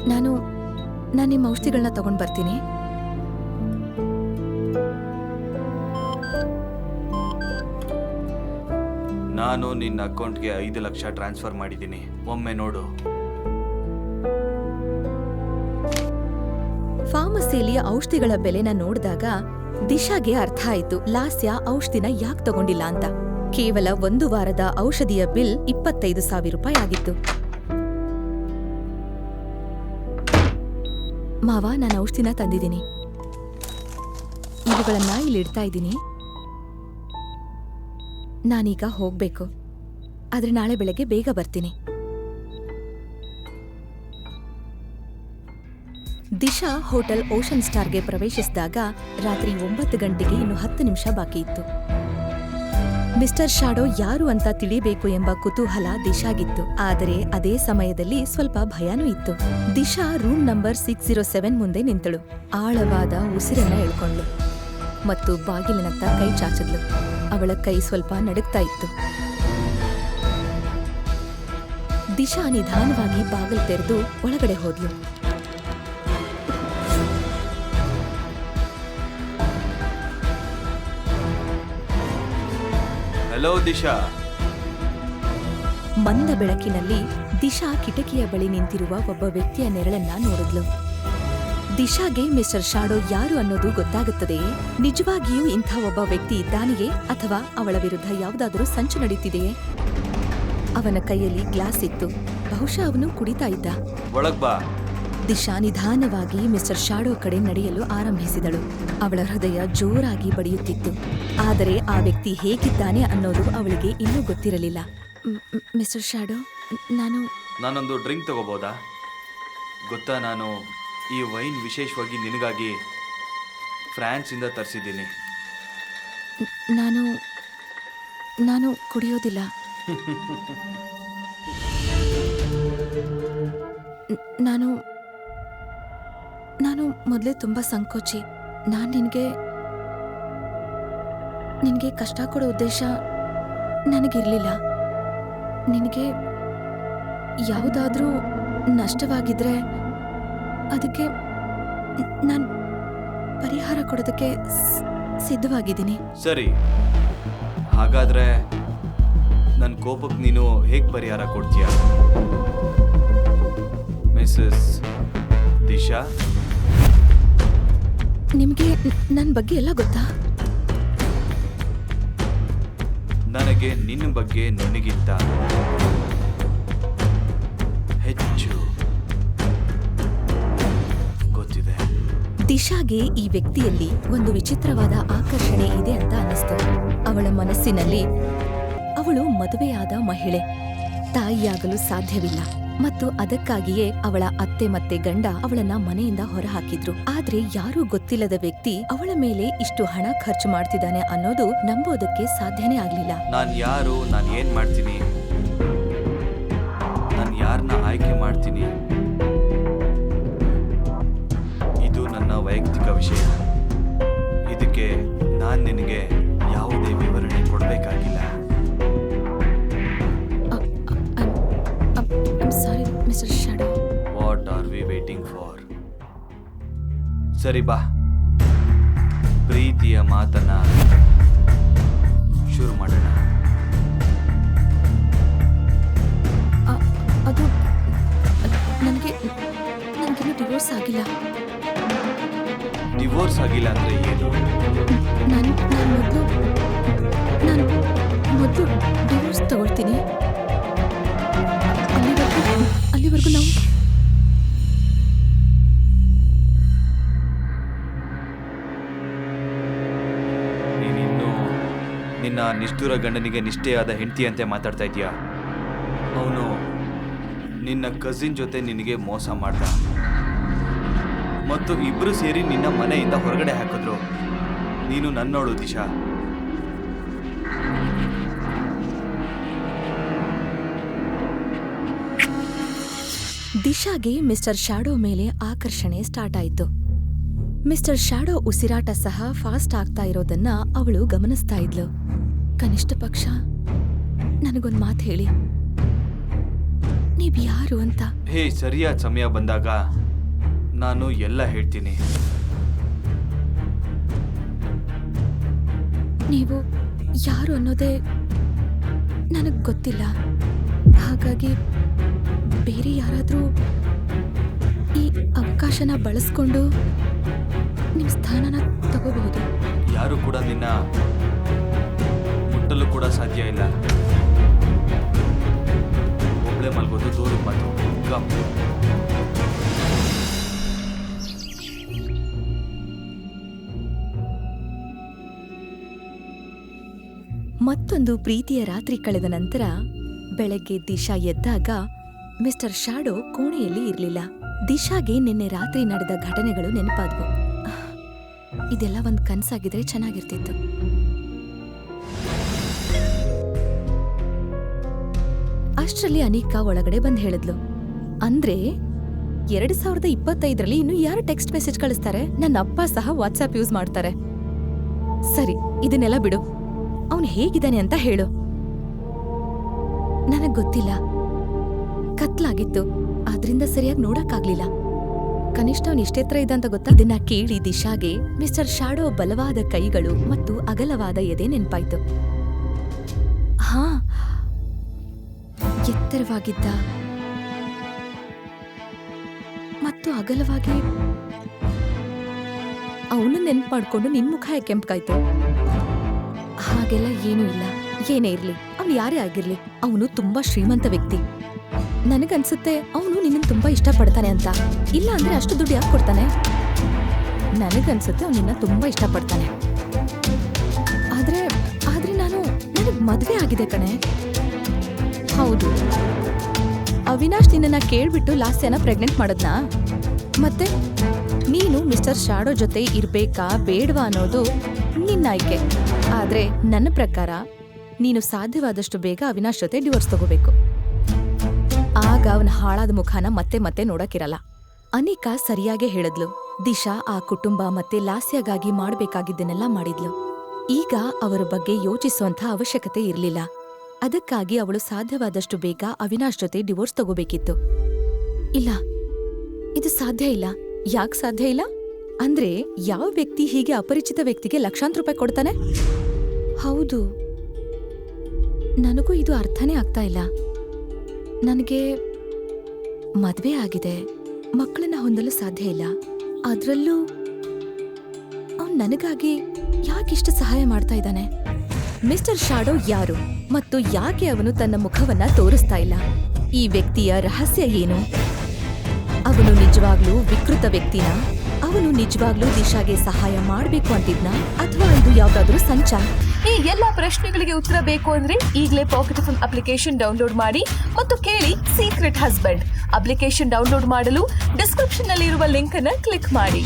ನಾನು ನಿಮ್ಮ ಔಷಧಿಗಳನ್ನ ತಗೊಂಡ್ ಬರ್ತೀನಿ. ನಾನು ನಿನ್ನ ಅಕೌಂಟ್ಗೆ 5 ಲಕ್ಷ ಟ್ರಾನ್ಸ್ಫರ್ ಮಾಡಿದ್ದೀನಿ, ಒಮ್ಮೆ ನೋಡು. ಫಾರ್ಮಸಿಯಲ್ಲಿ ಔಷಧಿಗಳ ಬೆಲೆನ ನೋಡಿದಾಗ ದಿಶಾಗೆ ಅರ್ಥ ಆಯ್ತು ಲಾಸ್ಯ ಔಷಧಿನ ಯಾಕೆ ತಗೊಂಡಿಲ್ಲ ಅಂತ. ಕೇವಲ 1 ವಾರದ ಔಷಧಿಯ ಬಿಲ್ 25,000 ರೂಪಾಯಿ ಆಗಿತ್ತು. ಮಾವ, ನಾನು ಔಷಧಿನ ತಂದಿದ್ದೀನಿ. ಇವುಗಳನ್ನ ಇಲ್ಲಿಡ್ತಾ ಇದ್ದೀನಿ. ನಾನೀಗ ಹೋಗ್ಬೇಕು, ಆದ್ರೆ ನಾಳೆ ಬೆಳಗ್ಗೆ ಬೇಗ ಬರ್ತೀನಿ. ದಿಶಾ ಹೋಟೆಲ್ ಓಷನ್ ಸ್ಟಾರ್ಗೆ ಪ್ರವೇಶಿಸಿದಾಗ ರಾತ್ರಿ 9 ಗಂಟೆಗೆ ಇನ್ನು 10 ನಿಮಿಷ ಬಾಕಿ ಇತ್ತು. ಮಿಸ್ಟರ್ ಶಾಡೋ ಯಾರು ಅಂತ ತಿಳಿಬೇಕು ಎಂಬ ಕುತೂಹಲ ದಿಶಾಗಿತ್ತು. ಆದರೆ ಅದೇ ಸಮಯದಲ್ಲಿ ಸ್ವಲ್ಪ ಭಯನೂ ಇತ್ತು. ದಿಶಾ ರೂಮ್ ನಂಬರ್ 607 ಮುಂದೆ ನಿಂತಳು. ಆಳವಾದ ಉಸಿರನ್ನ ಎಳ್ಕೊಂಡ್ಳು ಮತ್ತು ಬಾಗಿಲಿನತ್ತ ಕೈ ಚಾಚಿದ್ಲು. ಅವಳ ಕೈ ಸ್ವಲ್ಪ ನಡುಗ್ತಾ ಇತ್ತು. ದಿಶಾ ನಿಧಾನವಾಗಿ ಬಾಗಿಲು ತೆರೆದು ಒಳಗಡೆ ಹೋದ್ಲು. ಹಲೋ ದಿಶಾ. ಮಂದ ಬೆಳಕಿನಲ್ಲಿ ದಿಶಾ ಕಿಟಕಿಯ ಬಳಿ ನಿಂತಿರುವ ಒಬ್ಬ ವ್ಯಕ್ತಿಯ ನೆರಳನ್ನ ನೋಡಿದ್ಲು. ದಿಶಾಗೆ ಮಿಸ್ಟರ್ ಶಾಡೋ ಯಾರು ಅನ್ನೋದು ಗೊತ್ತಾಗುತ್ತದೆಯೇ? ನಿಜವಾಗಿಯೂ ಇಂಥ ಒಬ್ಬ ವ್ಯಕ್ತಿ ಇದ್ದಾನೆಯೇ ಅಥವಾ ಅವಳ ವಿರುದ್ಧ ಯಾವುದಾದರೂ ಸಂಚು ನಡೆಯುತ್ತಿದೆಯೇ? ಅವನ ಕೈಯಲ್ಲಿ ಗ್ಲಾಸ್ ಇತ್ತು. ಬಹುಶಃ ಅವನು ಕುಡಿತಾ ಇದ್ದ. ಒಳಗ್ ಬಾ. ದಿಶಾ ನಿಧಾನವಾಗಿ ಮಿಸ್ಟರ್ ಶಾಡೋ ಕಡೆ ನಡೆಯಲು ಆರಂಭಿಸಿದಳು. ಅವಳ ಹೃದಯ ಜೋರಾಗಿ ಬಡಿಯುತ್ತಿತ್ತು. ಆದರೆ ಆ ವ್ಯಕ್ತಿ ಹೇಗಿದ್ದಾನೆ ಅನ್ನೋದು ಅವಳಿಗೆ ಇನ್ನೂ ಗೊತ್ತಿರಲಿಲ್ಲ. ಮಿಸ್ಟರ್ ಶಾಡೋ, ನಾನೊಂದು ಡ್ರಿಂಕ್ ತಗೋಬೋದಾ? ಗೊತ್ತಾ, ನಾನು ಈ ವೈನ್ ವಿಶೇಷವಾಗಿ ನಿನಗಾಗಿ ಫ್ರಾನ್ಸಿಂದ ತರಿಸಿದ್ದೀನಿ. ನಾನು ಕುಡಿಯೋದಿಲ್ಲ. ನಾನು ಮೊದಲೇ ತುಂಬಾ ಸಂಕೋಚಿ. ನಾನು ನಿನಗೆ ಕಷ್ಟ ಕೊಡೋ ಉದ್ದೇಶ ನನಗಿರಲಿಲ್ಲ. ನಿನಗೆ ಯಾವುದಾದ್ರೂ ನಷ್ಟವಾಗಿದ್ರೆ ಅದಕ್ಕೆ ನಾನು ಪರಿಹಾರ ಕೊಡೋದಕ್ಕೆ ಸಿದ್ಧವಾಗಿದ್ದೀನಿ. ಸರಿ, ಹಾಗಾದ್ರೆ ನನ್ನ ಕೋಪಕ್ಕೆ ನೀನು ಹೇಗೆ ಪರಿಹಾರ ಕೊಡ್ತೀಯ ಮಿಸಸ್ ದಿಶಾ? ನಿಮಗೆ ನನ್ನ ಬಗ್ಗೆ ಎಲ್ಲ ಗೊತ್ತಾ? ನನಗೆ ನಿನ್ನ ಬಗ್ಗೆ ನನಗಿಂತ ಹೆಚ್ಚು ಗೊತ್ತಿದೆ. ದಿಶಾಗೆ ಈ ವ್ಯಕ್ತಿಯಲ್ಲಿ ಒಂದು ವಿಚಿತ್ರವಾದ ಆಕರ್ಷಣೆ ಇದೆ ಅಂತ ಅನ್ನಿಸ್ತು. ಅವಳ ಮನಸ್ಸಿನಲ್ಲಿ ಅವಳು ಮದುವೆಯಾದ ಮಹಿಳೆ, ತಾಯಿಯಾಗಲು ಸಾಧ್ಯವಿಲ್ಲ ಮತ್ತು ಅದಕ್ಕಾಗಿಯೇ ಅವಳ ಅತ್ತೆ ಮತ್ತೆ ಗಂಡ ಅವಳನ್ನ ಮನೆಯಿಂದ ಹೊರಹಾಕಿದ್ರು. ಆದ್ರೆ ಯಾರೂ ಗೊತ್ತಿಲ್ಲದ ವ್ಯಕ್ತಿ ಅವಳ ಮೇಲೆ ಇಷ್ಟು ಹಣ ಖರ್ಚು ಮಾಡ್ತಿದ್ದಾನೆ ಅನ್ನೋದು ನಂಬೋದಕ್ಕೆ ಸಾಧ್ಯನೇ ಆಗ್ಲಿಲ್ಲ. ನಾನು ಯಾರು, ನಾನು ಏನ್ ಮಾಡ್ತೀನಿ, ನಾನು ಯಾರನ್ನ ಆಯ್ಕೆ ಮಾಡ್ತೀನಿ, ಇದು ನನ್ನ ವೈಯಕ್ತಿಕ ವಿಷಯ. ಇದಕ್ಕೆ ನಾನು ನಿನಗೆ ಯಾವುದೇ ವಿವರಣೆ ಕೊಡಬೇಕಾಗಿಲ್ಲ. Mr Shadow, what are we waiting for? ಸರಿ ಬಾ, ಪ್ರೀತಿಯ ಮಾತನ್ನ ಶುರು ಮಾಡೋಣ. ಅದು ನನಗಿನ್ನೂ ಡಿವೋರ್ಸ್ ಆಗಿಲ್ಲ. ಡಿವೋರ್ಸ್ ಆಗಿಲ್ಲ ಅಂದ್ರೆ ಏನು? ನಾನು ಮೊದಲು ಡಿವೋರ್ಸ್ ತಗೊಳ್ತೀನಿ. ಅಲ್ಲಿವರೆಗೂ ನಾವು ನೀನಿನ್ನು ನಿನ್ನ ನಿಷ್ಠುರ ಗಂಡನಿಗೆ ನಿಷ್ಠೆಯಾದ ಹೆಂಡತಿಯಂತೆ ಮಾತಾಡ್ತಾ ಇದೀಯಾ? ಅವನು ನಿನ್ನ ಕಸಿನ್ ಜೊತೆ ನಿನಗೆ ಮೋಸ ಮಾಡ್ದ ಮತ್ತು ಇಬ್ರು ಸೇರಿ ನಿನ್ನ ಮನೆಯಿಂದ ಹೊರಗಡೆ ಹಾಕಿದ್ರು. ನೀನು ನನ್ನೋಳು ದಿಶಾ. ದಿಶಾಗೆ ಮಿಸ್ಟರ್ ಶಾಡೋ ಮೇಲೆ ಆಕರ್ಷಣೆ ಸ್ಟಾರ್ಟ್ ಆಯಿತು. ಮಿಸ್ಟರ್ ಶಾಡೋ ಉಸಿರಾಟ ಸಹ ಫಾಸ್ಟ್ ಆಗ್ತಾ ಇರೋದನ್ನ ಅವಳು ಗಮನಿಸ್ತಾ ಇದ್ಲು. ಕನಿಷ್ಠ ಪಕ್ಷ ನನಗೊಂದು ಮಾತು ಹೇಳಿ, ನೀವ್ ಯಾರು ಅಂತ. ಹೇ, ಸರಿಯಾದ ಸಮಯ ಬಂದಾಗ ನಾನು ಎಲ್ಲ ಹೇಳ್ತೀನಿ. ನೀವು ಯಾರು ಅನ್ನೋದೇ ನನಗೆ ಗೊತ್ತಿಲ್ಲ. ಹಾಗಾಗಿ ಬೇರೆ ಯಾರಾದರೂ ಈ ಅವಕಾಶನ ಬಳಸ್ಕೊಂಡು ನಿಮ್ಮ ಸ್ಥಾನನ ತಗೋಬಹುದು. ಯಾರು ಕೂಡ ನಿನ್ನ ಮುಟ್ಟಲು ಕೂಡ ಸಾಧ್ಯ ಇಲ್ಲ. ಒಬ್ಳೆ ಮಲ್ಗೋದು ದೂರ ಮಾತು. ಕಮ್. ಮತ್ತೊಂದು ಪ್ರೀತಿಯ ರಾತ್ರಿ ಕಳೆದ ನಂತರ ಬೆಳಗ್ಗೆ ದಿಶಾ ಎದ್ದಾಗ ಮಿಸ್ಟರ್ ಶಾಡೋ ಕೋಣೆಯಲ್ಲಿ ಇರಲಿಲ್ಲ. ದಿಶಾಗೆ ನಿನ್ನೆ ರಾತ್ರಿ ನಡೆದ ಘಟನೆಗಳು ನೆನಪಾದ್ವು. ಇದೆಲ್ಲ ಒಂದು ಕನ್ಸಾಗಿದ್ರೆ ಚೆನ್ನಾಗಿರ್ತಿತ್ತು. ಅಷ್ಟರಲ್ಲಿ ಅನಿಕಾ ಒಳಗಡೆ ಬಂದು ಹೇಳಿದ್ಲು. ಅಂದ್ರೆ 2025ರಲ್ಲಿ ಇನ್ನು ಯಾರು ಟೆಕ್ಸ್ಟ್ ಮೆಸೇಜ್ ಕಳಿಸ್ತಾರೆ? ನನ್ನ ಅಪ್ಪ ಸಹ ವಾಟ್ಸ್ಆಪ್ ಯೂಸ್ ಮಾಡ್ತಾರೆ. ಸರಿ, ಇದನ್ನೆಲ್ಲ ಬಿಡು. ಅವನು ಹೇಗಿದ್ದಾನೆ ಅಂತ ಹೇಳು. ನನಗ್ ಗೊತ್ತಿಲ್ಲ. ಕತ್ಲಾಗಿತ್ತು, ಆದ್ರಿಂದ ಸರಿಯಾಗಿ ನೋಡಕ್ಕಾಗ್ಲಿಲ್ಲ. ಕನಿಷ್ಠ ಅವನು ಎಷ್ಟೆತ್ರ ಇದೆ ಅಂತ ಗೊತ್ತಾ? ಇದನ್ನ ಕೇಳಿ ದಿಶಾಗೆ ಮಿಸ್ಟರ್ ಶಾಡೋ ಬಲವಾದ ಕೈಗಳು ಮತ್ತು ಅಗಲವಾದ ಎದೆ ನೆನ್ಪಾಯ್ತು. ಹಾ, ಎತ್ತರವಾಗಿದ್ದ ಮತ್ತು ಅಗಲವಾಗಿ. ಅವನು ನೆನ್ಪು ಮಾಡ್ಕೊಂಡು ನಿನ್ ಮುಖ ಕೆಂಪ್ಕಾಯ್ತು. ಹಾಗೆಲ್ಲ ಏನೂ ಇಲ್ಲ. ಏನೇ ಇರ್ಲಿ, ಅವ್ನು ಯಾರೇ ಆಗಿರ್ಲಿ, ಅವನು ತುಂಬಾ ಶ್ರೀಮಂತ ವ್ಯಕ್ತಿ. ನನಗನ್ಸುತ್ತೆ ಅವನು ನಿನ್ನನ್ನು ತುಂಬಾ ಇಷ್ಟಪಡ್ತಾನೆ ಅಂತ. ಇಲ್ಲ ಅಂದ್ರೆ ಅಷ್ಟು ದುಡ್ಡು ಯಾಕೆ ಕೊಡ್ತಾನೆ? ನನಗನ್ಸುತ್ತೆ ಅವನು ನಿನ್ನ ತುಂಬಾ ಇಷ್ಟಪಡ್ತಾನೆ. ಆದ್ರೆ ನನಗ್ ಮದ್ವೆ ಆಗಿದೆ ಕಣೆ. ಹೌದು, ಅವಿನಾಶ್ ನಿನ್ನ ಕೇಳ್ಬಿಟ್ಟು ಲಾಸ್ಯನ ಪ್ರೆಗ್ನೆಂಟ್ ಮಾಡದ್ನಾ? ಮತ್ತೆ ನೀನು ಮಿಸ್ಟರ್ ಶಾಡೋ ಜೊತೆ ಇರ್ಬೇಕಾ ಬೇಡವಾ ಅನ್ನೋದು ನಿನ್ನ ಆಯ್ಕೆ. ಆದ್ರೆ ನನ್ನ ಪ್ರಕಾರ ನೀನು ಸಾಧ್ಯವಾದಷ್ಟು ಬೇಗ ಅವಿನಾಶ್ ಜೊತೆ ಡಿವೋರ್ಸ್ ತಗೋಬೇಕು. ಆಗ ಅವನ ಹಾಳಾದ ಮುಖಾನ ಮತ್ತೆ ಮತ್ತೆ ನೋಡಕ್ಕಿರಲ್ಲ. ಅನಿಕಾ ಸರಿಯಾಗೇ ಹೇಳಿದ್ಲು. ದಿಶಾ ಆ ಕುಟುಂಬ ಮತ್ತೆ ಲಾಸ್ಯಗಾಗಿ ಮಾಡ್ಬೇಕಾಗಿದ್ದನ್ನೆಲ್ಲ ಮಾಡಿದ್ಲು. ಈಗ ಅವರ ಬಗ್ಗೆ ಯೋಚಿಸುವಂಥ ಅವಶ್ಯಕತೆ ಇರ್ಲಿಲ್ಲ. ಅದಕ್ಕಾಗಿ ಅವಳು ಸಾಧ್ಯವಾದಷ್ಟು ಬೇಗ ಅವಿನಾಶ್ ಜೊತೆ ಡಿವೋರ್ಸ್ ತಗೋಬೇಕಿತ್ತು. ಇಲ್ಲ, ಇದು ಸಾಧ್ಯ ಇಲ್ಲ. ಯಾಕೆ ಸಾಧ್ಯ ಇಲ್ಲ? ಅಂದ್ರೆ ಯಾವ ವ್ಯಕ್ತಿ ಹೀಗೆ ಅಪರಿಚಿತ ವ್ಯಕ್ತಿಗೆ ಲಕ್ಷಾಂತರ ರೂಪಾಯಿ ಕೊಡ್ತಾನೆ? ಹೌದು, ನನಗೂ ಇದು ಅರ್ಥನೇ ಆಗ್ತಾ ಇಲ್ಲ. ನನಗೆ ಮದ್ವೆ ಆಗಿದೆ, ಮಕ್ಕಳನ್ನ ಹೊಂದಲು ಸಾಧ್ಯ ಇಲ್ಲ. ಅದ್ರಲ್ಲೂ ಅವನು ನನಗಾಗಿ ಯಾಕಿಷ್ಟು ಸಹಾಯ ಮಾಡ್ತಾ ಇದ್ದಾನೆ? ಮಿಸ್ಟರ್ ಶಾಡೋ ಯಾರು ಮತ್ತು ಯಾಕೆ ಅವನು ತನ್ನ ಮುಖವನ್ನ ತೋರಿಸ್ತಾ ಇಲ್ಲ? ಈ ವ್ಯಕ್ತಿಯ ರಹಸ್ಯ ಏನು? ಅವನು ನಿಜವಾಗ್ಲೂ ವಿಕೃತ ವ್ಯಕ್ತಿನ? ಅವನು ನಿಜವಾಗ್ಲೂ ದಿಶಾಗೆ ಸಹಾಯ ಮಾಡ್ಬೇಕು ಅಂತಿದ್ನಾ? ಅಥವಾ ಇದು ಯಾವ್ದಾದ್ರೂ ಸಂಚ? ಈ ಎಲ್ಲಾ ಪ್ರಶ್ನೆಗಳಿಗೆ ಉತ್ತರ ಬೇಕು ಅಂದ್ರೆ ಈಗಲೇ ಪಾಕೆಟ್ ಎಫ್ಎಂ ಅಪ್ಲಿಕೇಶನ್ ಡೌನ್ಲೋಡ್ ಮಾಡಿ ಮತ್ತು ಕೇಳಿ ಸೀಕ್ರೆಟ್ ಹಸ್ಬೆಂಡ್. ಅಪ್ಲಿಕೇಶನ್ ಡೌನ್ಲೋಡ್ ಮಾಡಲು ಡಿಸ್ಕ್ರಿಪ್ಷನ್ ನಲ್ಲಿ ಇರುವ ಲಿಂಕ್ ಅನ್ನು ಕ್ಲಿಕ್ ಮಾಡಿ.